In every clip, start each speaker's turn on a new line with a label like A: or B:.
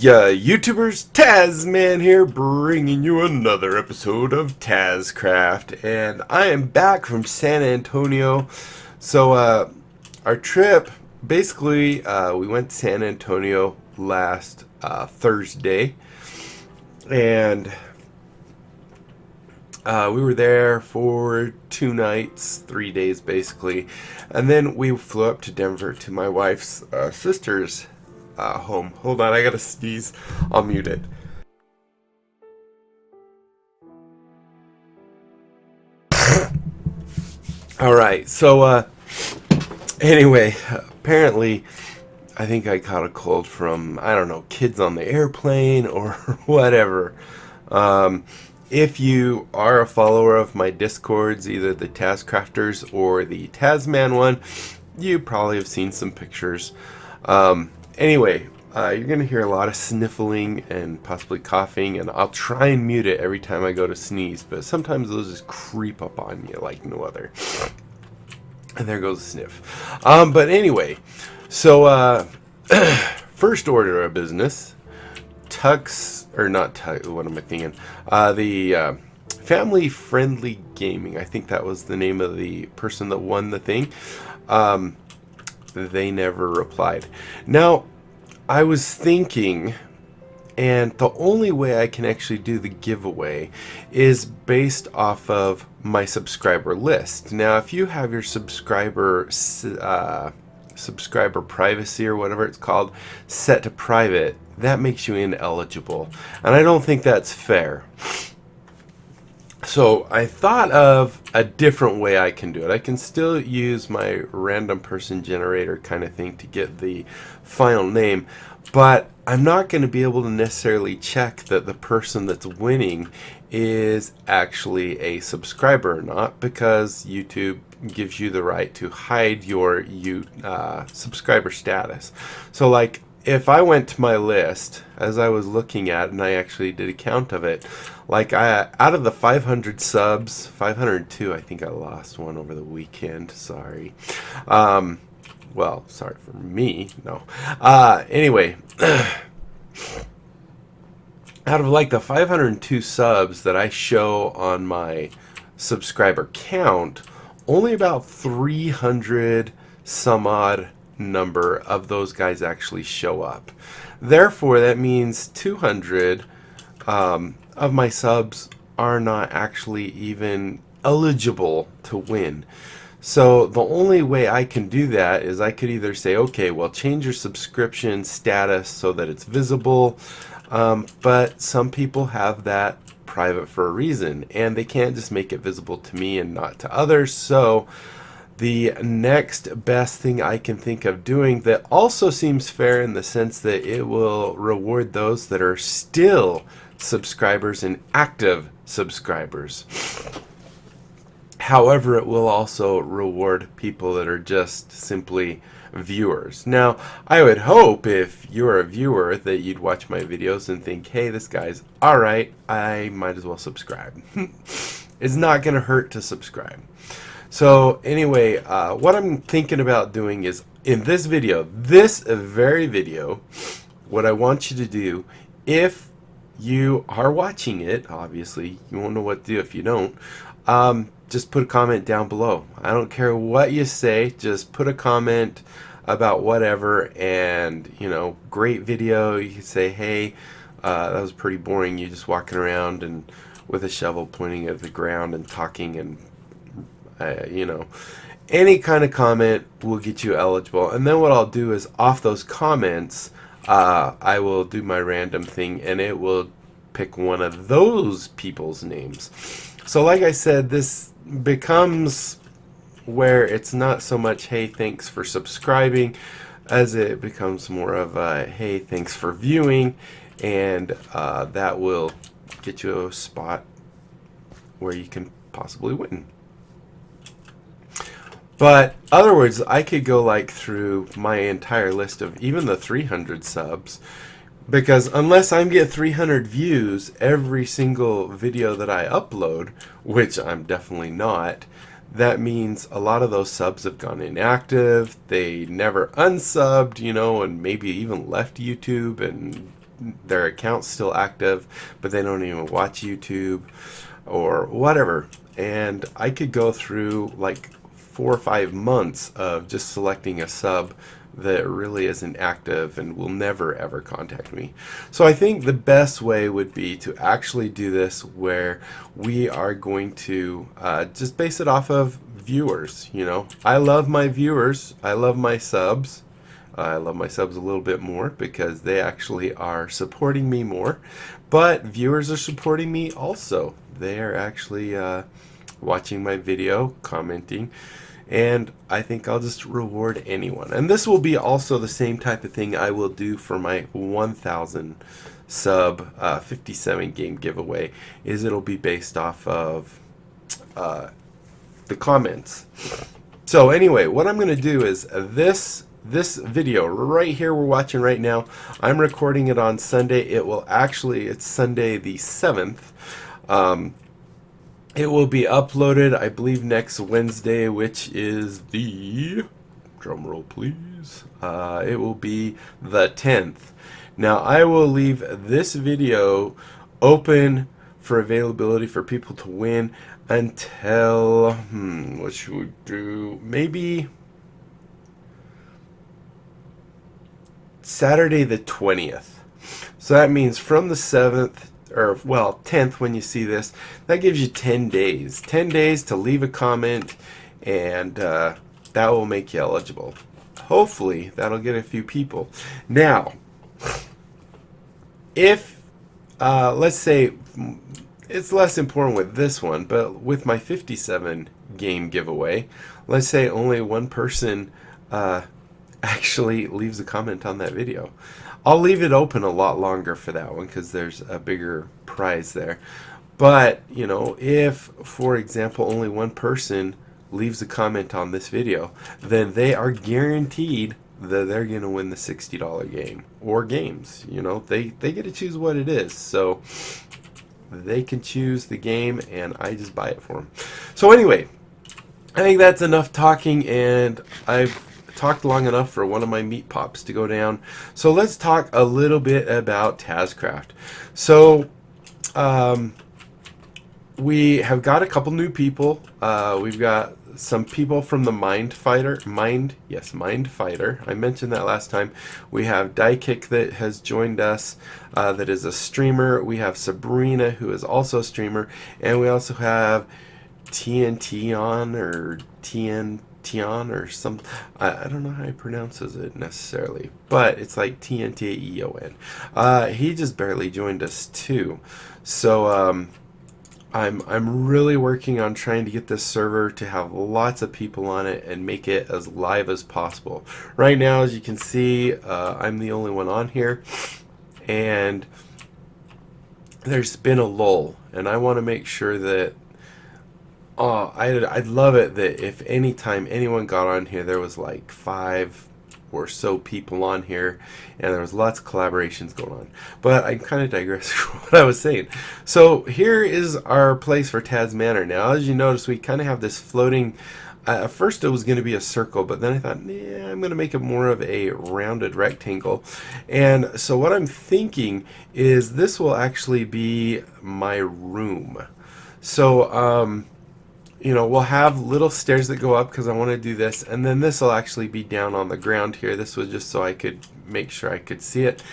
A: YouTubers, TazzMann here, bringing you another episode of TazzCraft, and I am back from San Antonio. So, our trip, basically, we went to San Antonio last Thursday, and we were there for 2 nights, 3 days basically, and then we flew up to Denver to my wife's sister's home. Hold on, I gotta sneeze. I'll mute it. Alright, so anyway, apparently I think I caught a cold from, I don't know, kids on the airplane or whatever. If you are a follower of my Discords, either the TazzCrafters or the TazzMann one, you probably have seen some pictures. Anyway, you're going to hear a lot of sniffling and possibly coughing, and I'll try and mute it every time I go to sneeze, but sometimes those just creep up on you like no other. And there goes the sniff. But anyway, so first order of business, what am I thinking? The family-friendly gaming, I think that was the name of the person that won the thing. They never replied. Now, I was thinking, and the only way I can actually do the giveaway is based off of my subscriber list. Now, if you have your subscriber privacy or whatever it's called set to private, that makes you ineligible, and I don't think that's fair. So I thought of a different way I can do it. I can still use my random person generator kind of thing to get the final name, but I'm not going to be able to necessarily check that the person that's winning is actually a subscriber or not, because YouTube gives you the right to hide your subscriber status. So like, if I went to my list, as I was looking at, and I actually did a count of it, like out of the 500 subs, 502, I think I lost one over the weekend, sorry. Well, sorry for me, no. Anyway, out of like the 502 subs that I show on my subscriber count, only about 300 some odd number of those guys actually show up. Therefore, that means 200 of my subs are not actually even eligible to win. So the only way I can do that is I could either say, okay, well, change your subscription status so that it's visible, but some people have that private for a reason, and they can't just make it visible to me and not to others. So the next best thing I can think of doing that also seems fair in the sense that it will reward those that are still subscribers and active subscribers. However, it will also reward people that are just simply viewers. Now, I would hope if you're a viewer that you'd watch my videos and think, hey, this guy's alright, I might as well subscribe. It's not going to hurt to subscribe. So anyway, what I'm thinking about doing is, in this video, this very video, what I want you to do, if you are watching it, obviously, you won't know what to do if you don't, just put a comment down below. I don't care what you say, just put a comment about whatever, and, you know, great video. You can say, hey, that was pretty boring, you just walking around and with a shovel pointing at the ground and talking, and you know, any kind of comment will get you eligible. And then what I'll do is, off those comments, I will do my random thing, and it will pick one of those people's names. So like I said, this becomes where it's not so much, hey, thanks for subscribing, as it becomes more of a, hey, thanks for viewing, and that will get you a spot where you can possibly win. But other words, I could go like through my entire list of even the 300 subs, Because unless I get 300 views every single video that I upload, which I'm definitely not, that means a lot of those subs have gone inactive. They never unsubbed, you know, and maybe even left YouTube, and their account's still active, but they don't even watch YouTube or whatever. And I could go through like 4 or 5 months of just selecting a sub that really isn't active and will never ever contact me. So I think the best way would be to actually do this where we are going to just base it off of viewers. You know, I love my viewers, I love my subs. I love my subs a little bit more because they actually are supporting me more, but viewers are supporting me also. They are actually watching my video, commenting, and I think I'll just reward anyone. And this will be also the same type of thing I will do for my 1,000 sub 57 game giveaway. Is it'll be based off of the comments. So anyway, what I'm going to do is this video right here we're watching right now, I'm recording it on Sunday. It's Sunday the 7th. It will be uploaded, I believe, next Wednesday, which is the, drum roll please, it will be the 10th. Now I will leave this video open for availability for people to win until, what should we do, maybe Saturday the 20th. So that means from the 7th, or well, 10th when you see this, that gives you 10 days. 10 days to leave a comment, and that will make you eligible. Hopefully, that'll get a few people. Now, if, let's say, it's less important with this one, but with my 57 game giveaway, let's say only one person actually leaves a comment on that video. I'll leave it open a lot longer for that one because there's a bigger prize there. But, you know, if, for example, only one person leaves a comment on this video, then they are guaranteed that they're going to win the $60 game or games. You know, they get to choose what it is. So they can choose the game and I just buy it for them. So anyway, I think that's enough talking, and I've talked long enough for one of my meat pops to go down. So let's talk a little bit about TazzCraft. So we have got a couple new people. We've got some people from the Mind Fighter. I mentioned that last time. We have Diekick that has joined us, that is a streamer. We have Sabrina, who is also a streamer, and we also have TNT on, or Tion or some, I don't know how he pronounces it necessarily, but it's like TNTEON. He just barely joined us too. So I'm really working on trying to get this server to have lots of people on it and make it as live as possible. Right now, as you can see, I'm the only one on here, and there's been a lull, and I want to make sure that I'd love it that if anytime anyone got on here, there was like 5 or so people on here, and there was lots of collaborations going on. But I kind of digress from what I was saying. So here is our place for TazzMann. Now, as you notice, we kind of have this floating. At first, it was going to be a circle, but then I thought, nah, I'm going to make it more of a rounded rectangle. And so what I'm thinking is this will actually be my room. So, you know, we'll have little stairs that go up because I want to do this, and then this will actually be down on the ground here. This was just so I could make sure I could see it,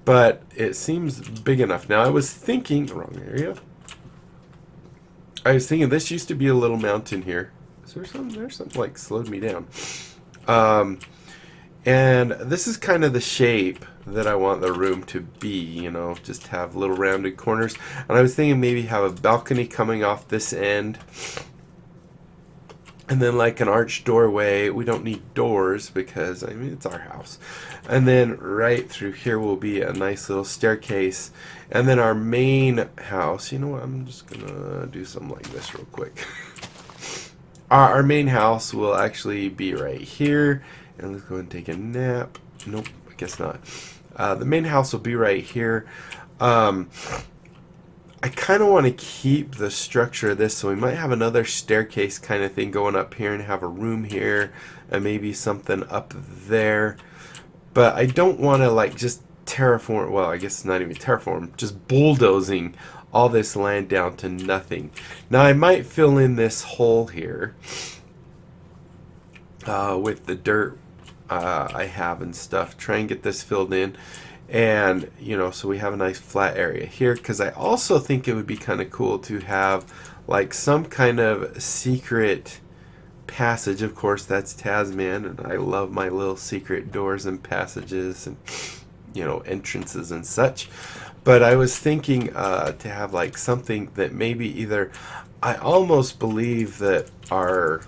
A: but it seems big enough. Now I was thinking, wrong area. I was thinking this used to be a little mountain here. Is there something? There's something like slowed me down. And this is kind of the shape that I want the room to be, you know, just have little rounded corners. And I was thinking maybe have a balcony coming off this end, and then like an arched doorway. We don't need doors because, I mean, it's our house. And then right through here will be a nice little staircase. And then our main house, you know what, I'm just gonna do something like this real quick. Our main house will actually be right here. And let's go and take a nap. Nope, I guess not. The main house will be right here. I kind of want to keep the structure of this, so we might have another staircase kind of thing going up here and have a room here and maybe something up there. But I don't want to like just terraform, well, I guess not even terraform, just bulldozing all this land down to nothing. Now I might fill in this hole here with the dirt I have and stuff, try and get this filled in, and you know, so we have a nice flat area here, because I also think it would be kind of cool to have like some kind of secret passage. Of course, that's TazzMann, and I love my little secret doors and passages and, you know, entrances and such. But I was thinking to have like something that maybe either, I almost believe that our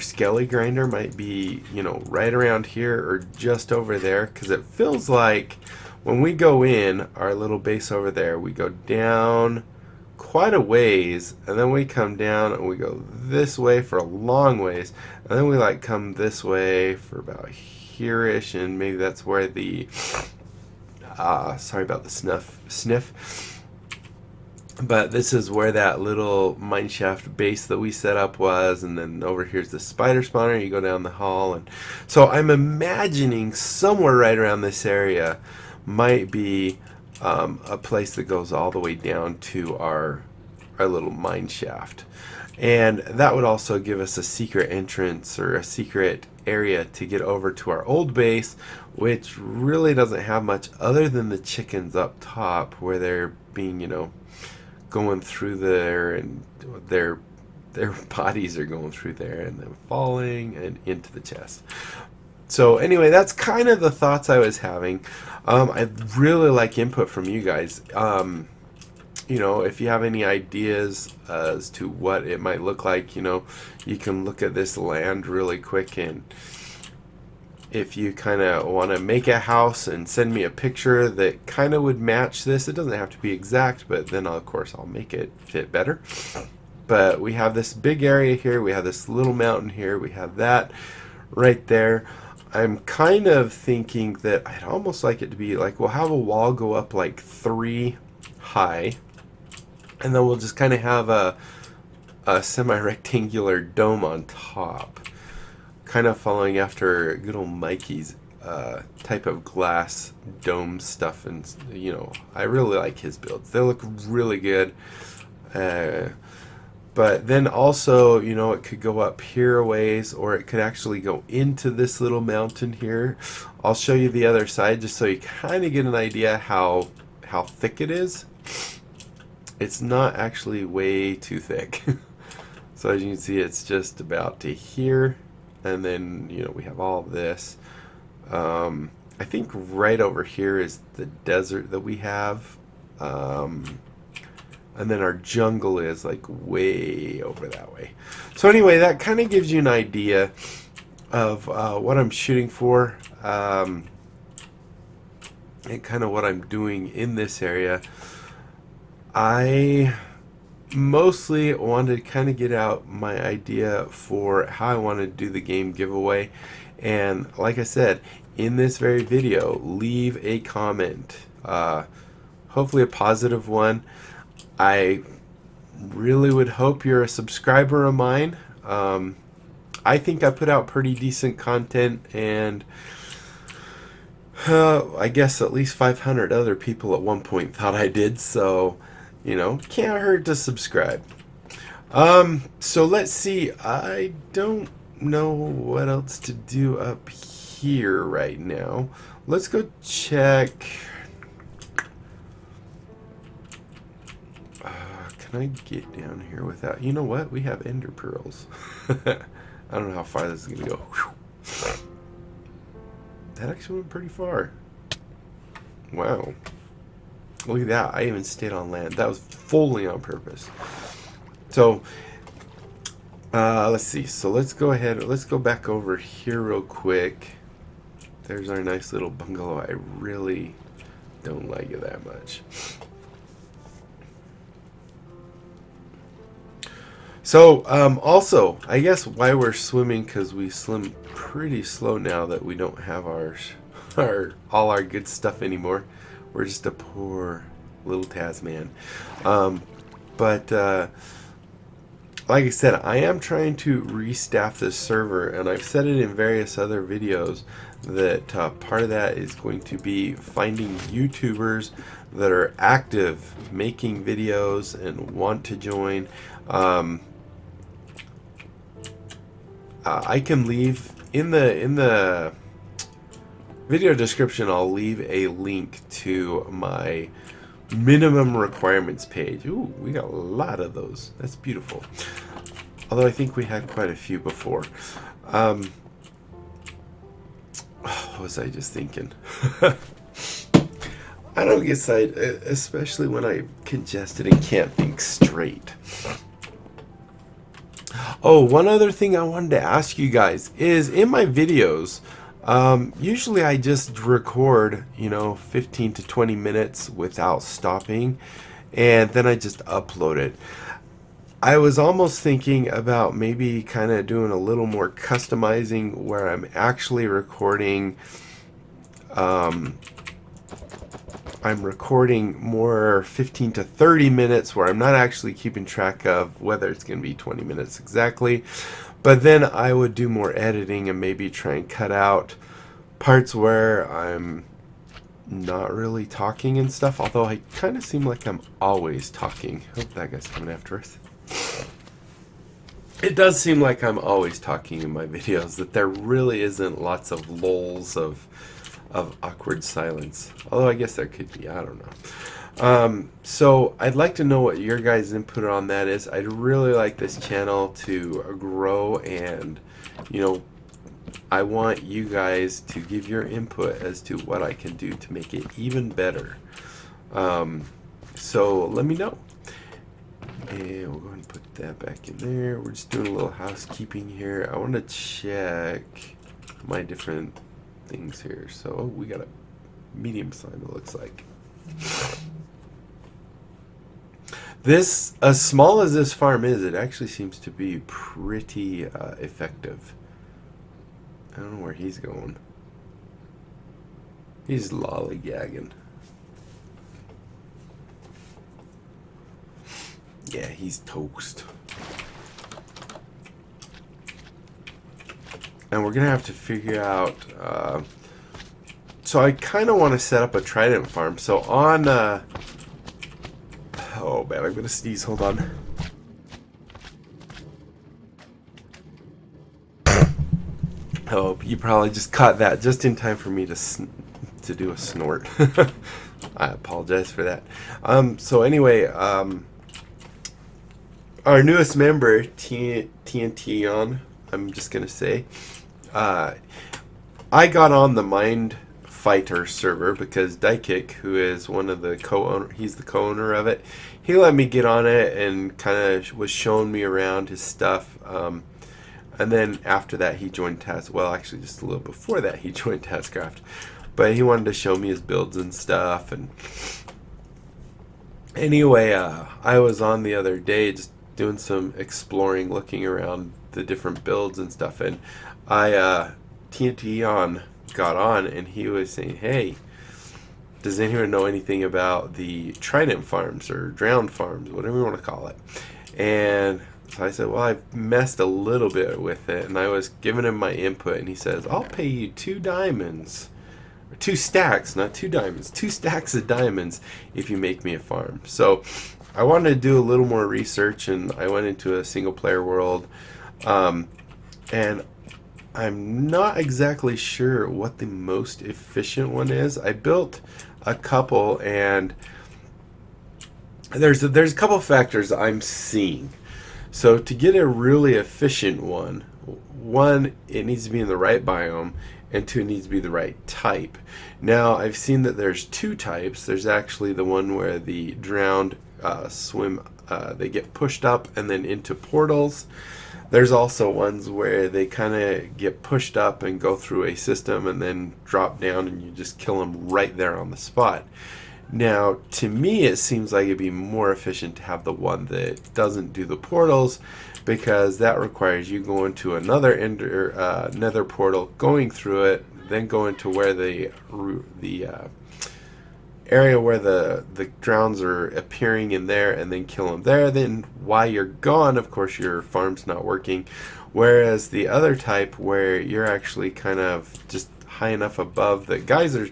A: skelly grinder might be, you know, right around here or just over there, because it feels like when we go in our little base over there, we go down quite a ways, and then we come down and we go this way for a long ways, and then we like come this way for about here-ish, and maybe that's where the sorry about the sniff, but this is where that little mineshaft base that we set up was, and then over here's the spider spawner. You go down the hall, and so I'm imagining somewhere right around this area might be a place that goes all the way down to our little mine shaft, and that would also give us a secret entrance or a secret area to get over to our old base, which really doesn't have much other than the chickens up top, where they're being, you know, going through there, and their bodies are going through there and then falling and into the chest. So anyway, that's kind of the thoughts I was having. I'd really like input from you guys. You know, if you have any ideas as to what it might look like, you know, you can look at this land really quick, and if you kind of want to make a house and send me a picture that kind of would match this, it doesn't have to be exact, but then of course I'll make it fit better. But we have this big area here, we have this little mountain here, we have that right there. I'm kind of thinking that I'd almost like it to be like, we'll have a wall go up like 3 high, and then we'll just kind of have a semi-rectangular dome on top, kind of following after good old Mikey's type of glass dome stuff. And you know, I really like his builds, they look really good. But then also, you know, it could go up here a ways, or it could actually go into this little mountain here. I'll show you the other side just so you kind of get an idea how thick it is. It's not actually way too thick. So as you can see, it's just about to here, and then, you know, we have all of this. I think right over here is the desert that we have. And then our jungle is like way over that way. So anyway, that kind of gives you an idea of what I'm shooting for, and kind of what I'm doing in this area. I mostly wanted to kind of get out my idea for how I want to do the game giveaway. And like I said, in this very video, leave a comment, hopefully a positive one. I really would hope you're a subscriber of mine. I think I put out pretty decent content, and I guess at least 500 other people at one point thought I did, so, you know, can't hurt to subscribe. So let's see, I don't know what else to do up here right now. Let's go check. Can I get down here without, you know what, we have ender pearls. I don't know how far this is gonna go. Whew. That actually went pretty far. Wow, look at that, I even stayed on land. That was fully on purpose. So let's see, so let's go ahead, let's go back over here real quick. There's our nice little bungalow. I really don't like it that much. So, also, I guess why we're swimming, because we swim pretty slow now that we don't have our all our good stuff anymore. We're just a poor little TazzMann. But like I said, I am trying to restaff this server, and I've said it in various other videos that part of that is going to be finding YouTubers that are active, making videos, and want to join. I can leave in the video description, I'll leave a link to my minimum requirements page. Ooh, we got a lot of those. That's beautiful. Although I think we had quite a few before. What was I just thinking? I don't get excited, especially when I'm congested and can't think straight. Oh, one other thing I wanted to ask you guys is in my videos, usually I just record, 15 to 20 minutes without stopping, and then I just upload it. I was almost thinking about maybe kind of doing a little more customizing where I'm actually recording, I'm recording more 15 to 30 minutes where I'm not actually keeping track of whether it's going to be 20 minutes exactly. But then I would do more editing and maybe try and cut out parts where I'm not really talking and stuff. Although I kind of seem like I'm always talking. Oh, that guy's coming after us. It does seem like I'm always talking in my videos, that there really isn't lots of lulls of awkward silence. Although I guess there could be, I don't know. So I'd like to know what your guys' input on that is. I'd really like this channel to grow, and I want you guys to give your input as to what I can do to make it even better. So let me know. And we'll go ahead and put that back in there. We're just doing a little housekeeping here. I want to check my different things here. So we got a medium sign, it looks like. This, as small as this farm is, it actually seems to be pretty effective. I don't know where he's going. He's lollygagging. Yeah, he's toast. And we're gonna have to figure out, so I kind of want to set up a trident farm. So on oh man, I'm gonna sneeze, hold on. Oh, you probably just caught that just in time for me to do a snort. I apologize for that. So anyway, our newest member, TNT on, I'm just gonna say, I got on the Mind Fighter server because Dykick, who is one of the co-owner, he's the co-owner of it, he let me get on it and kind of was showing me around his stuff. And then after that he joined well, actually just a little before that he joined TazzCraft, but he wanted to show me his builds and stuff. And anyway, I was on the other day just doing some exploring, looking around the different builds and stuff, and TNT on got on, and he was saying, hey, does anyone know anything about the trident farms or drowned farms, whatever you want to call it? And so I said, well, I've messed a little bit with it, and I was giving him my input, and he says, I'll pay you 2 diamonds, or 2 stacks, not 2 diamonds, 2 stacks of diamonds if you make me a farm. So I wanted to do a little more research, and I went into a single player world, and I'm not exactly sure what the most efficient one is. I built a couple, and there's a couple factors I'm seeing. So to get a really efficient one, it needs to be in the right biome, and 2, it needs to be the right type. Now I've seen that there's 2 types. There's actually the one where the drowned swim, they get pushed up and then into portals. There's also ones where they kind of get pushed up and go through a system and then drop down, and you just kill them right there on the spot. Now, to me, it seems like it'd be more efficient to have the one that doesn't do the portals, because that requires you going to another nether portal, going through it, then go into where the area where the drowns are appearing in there, and then kill them there. Then while you're gone, of course, your farm's not working. Whereas the other type, where you're actually kind of just high enough above that guys are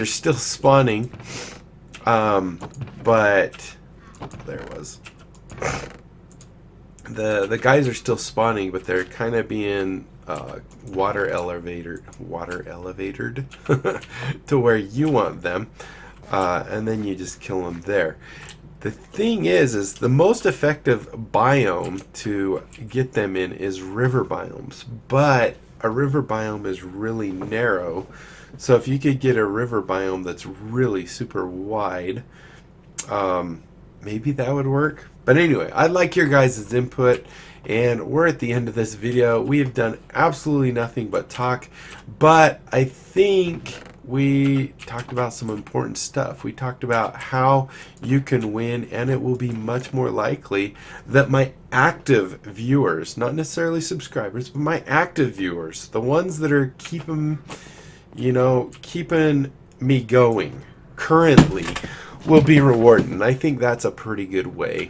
A: still spawning, but there it was. The guys are still spawning, but they're kind of being water elevatored to where you want them, and then you just kill them there. The thing is the most effective biome to get them in is river biomes, but a river biome is really narrow. So if you could get a river biome that's really super wide, maybe that would work. But anyway, I'd like your guys' input, and we're at the end of this video. We have done absolutely nothing but talk, but I think we talked about some important stuff. We talked about how you can win, and it will be much more likely that my active viewers, not necessarily subscribers, but my active viewers, the ones that are keeping me going currently, will be rewarded. And I think that's a pretty good way.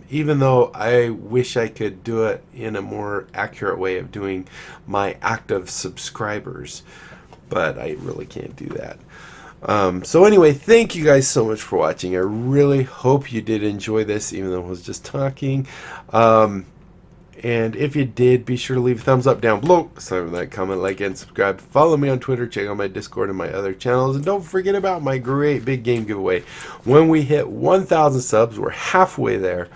A: Even though I wish I could do it in a more accurate way of doing my active subscribers, but I really can't do that. So anyway, thank you guys so much for watching. I really hope you did enjoy this, even though I was just talking. And if you did, be sure to leave a thumbs up down below, sign for that, comment, like, and subscribe. Follow me on Twitter, check out my Discord and my other channels, and don't forget about my great big game giveaway. When we hit 1,000 subs, we're halfway there.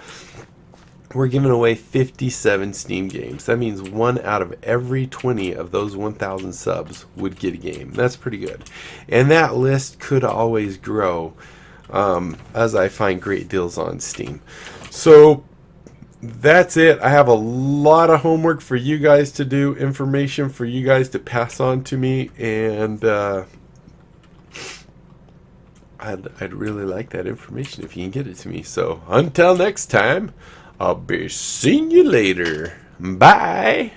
A: We're giving away 57 Steam games. That means 1 out of every 20 of those 1,000 subs would get a game. That's pretty good. And that list could always grow as I find great deals on Steam. So that's it. I have a lot of homework for you guys to do, information for you guys to pass on to me, and I'd really like that information if you can get it to me. So until next time, I'll be seeing you later. Bye.